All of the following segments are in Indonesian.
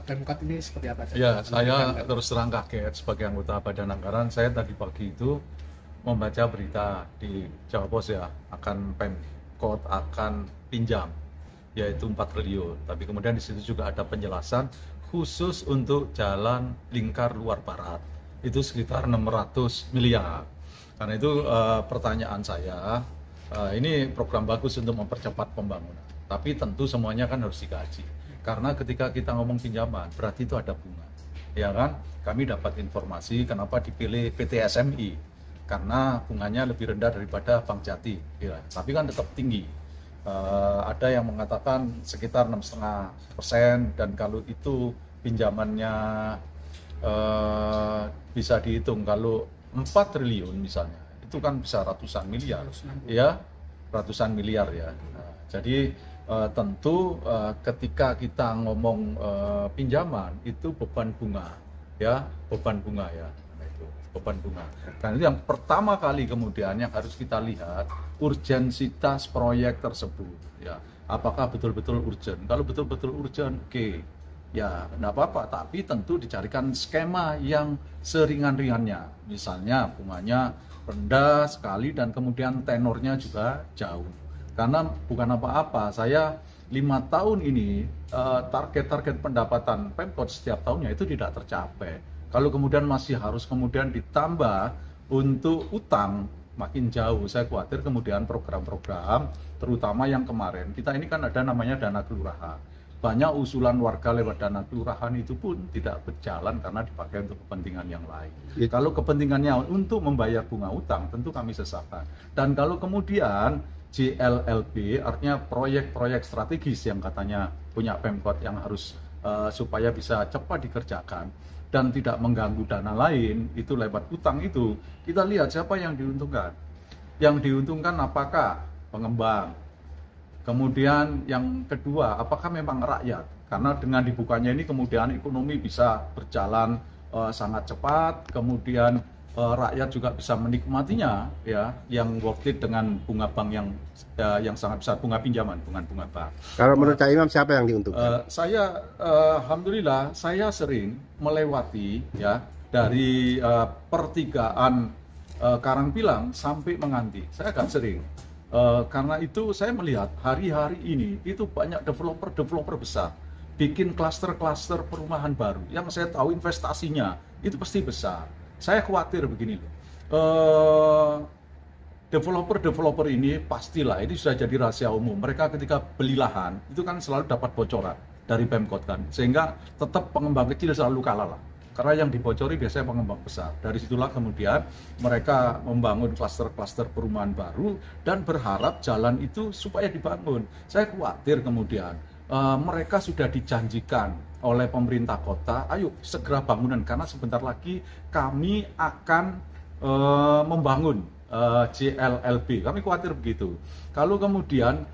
Pemkot ini seperti apa? Ya, saya terus terang kaget sebagai anggota Badan Anggaran. Saya tadi pagi itu membaca berita di Jawa Pos ya, akan Pemkot akan pinjam, yaitu 4 triliun. Tapi kemudian di situ juga ada penjelasan khusus untuk jalan lingkar luar barat, itu sekitar 600 miliar. Karena itu pertanyaan saya, ini program bagus untuk mempercepat pembangunan. Tapi tentu semuanya kan harus dikaji. Karena ketika kita ngomong pinjaman, berarti itu ada bunga. Ya kan? Kami dapat informasi kenapa dipilih PT SMI. Karena bunganya lebih rendah daripada Bank Jati. Ya. Tapi kan tetap tinggi. Ada yang mengatakan sekitar 6,5%. Dan kalau itu pinjamannya bisa dihitung, kalau 4 triliun misalnya, itu kan bisa ratusan miliar. Ya, ratusan miliar ya. Nah, jadi tentu ketika kita ngomong pinjaman itu beban bunga ya, beban bunga ya. Nah, itu beban bunga. Dan itu yang pertama kali kemudian yang harus kita lihat urgensitas proyek tersebut ya. Apakah betul-betul urgent? Kalau betul-betul urgent, oke. Ya, enggak apa-apa, tapi tentu dicarikan skema yang seringan-ringannya. Misalnya bunganya rendah sekali dan kemudian tenornya juga jauh. Karena bukan apa-apa, saya 5 tahun ini target-target pendapatan Pemkot setiap tahunnya itu tidak tercapai. Kalau kemudian masih harus kemudian ditambah untuk utang, makin jauh. Saya khawatir kemudian program-program, terutama yang kemarin, kita ini kan ada namanya dana kelurahan. Banyak usulan warga lewat dana kelurahan itu pun tidak berjalan karena dipakai untuk kepentingan yang lain. Kalau kepentingannya untuk membayar bunga utang, tentu kami sesalkan. Dan kalau kemudian JLLB, artinya proyek-proyek strategis yang katanya punya Pemkot yang harus supaya bisa cepat dikerjakan dan tidak mengganggu dana lain, itu lewat utang itu, kita lihat siapa yang diuntungkan. Yang diuntungkan apakah pengembang? Kemudian yang kedua, apakah memang rakyat? Karena dengan dibukanya ini kemudian ekonomi bisa berjalan sangat cepat, kemudian rakyat juga bisa menikmatinya ya, yang worth it dengan bunga bank yang sangat besar, bunga pinjaman, bukan bunga bank. Kalau menurut Cak Imam siapa yang diuntungkan? Saya alhamdulillah saya sering melewati ya dari pertigaan Karangpilang sampai Menganti. Saya agak sering. Karena itu saya melihat hari-hari ini itu banyak developer besar bikin klaster-klaster perumahan baru yang saya tahu investasinya itu pasti besar. Saya khawatir begini loh, developer ini pastilah, ini sudah jadi rahasia umum. Mereka ketika beli lahan, itu kan selalu dapat bocoran dari Pemkot kan. Sehingga tetap pengembang kecil selalu kalah lah. Karena yang dibocori biasanya pengembang besar. Dari situlah kemudian mereka membangun klaster-klaster perumahan baru dan berharap jalan itu supaya dibangun. Saya khawatir kemudian mereka sudah dijanjikan oleh pemerintah kota, ayo segera bangunan karena sebentar lagi kami akan membangun JLLB. Kami khawatir begitu. Kalau kemudian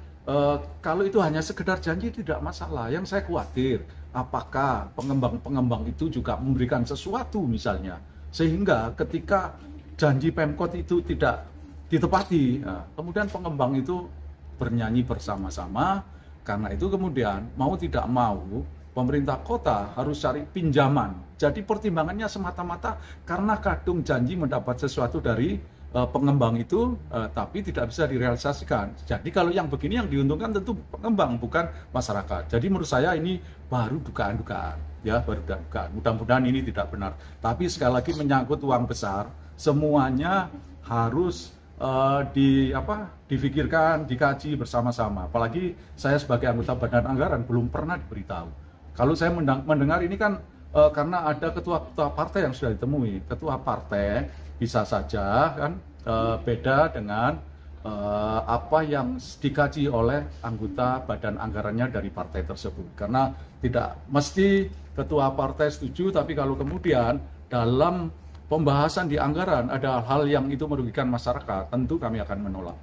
kalau itu hanya sekedar janji tidak masalah. Yang saya khawatir apakah pengembang-pengembang itu juga memberikan sesuatu misalnya sehingga ketika janji Pemkot itu tidak ditepati, kemudian pengembang itu bernyanyi bersama-sama. Karena itu kemudian mau tidak mau pemerintah kota harus cari pinjaman. Jadi pertimbangannya semata-mata karena kadung janji mendapat sesuatu dari pengembang itu, tapi tidak bisa direalisasikan. Jadi kalau yang begini yang diuntungkan tentu pengembang, bukan masyarakat. Jadi menurut saya ini baru dugaan-dugaan, ya baru dugaan. Mudah-mudahan ini tidak benar. Tapi sekali lagi menyangkut uang besar, semuanya harus difikirkan, dikaji bersama-sama. Apalagi saya sebagai anggota Badan Anggaran belum pernah diberitahu. Kalau saya mendengar ini kan karena ada ketua-ketua partai yang sudah ditemui. Ketua partai bisa saja kan beda dengan apa yang dikaji oleh anggota Badan Anggarannya dari partai tersebut. Karena tidak mesti ketua partai setuju, tapi kalau kemudian dalam pembahasan di anggaran ada hal yang itu merugikan masyarakat, tentu kami akan menolak.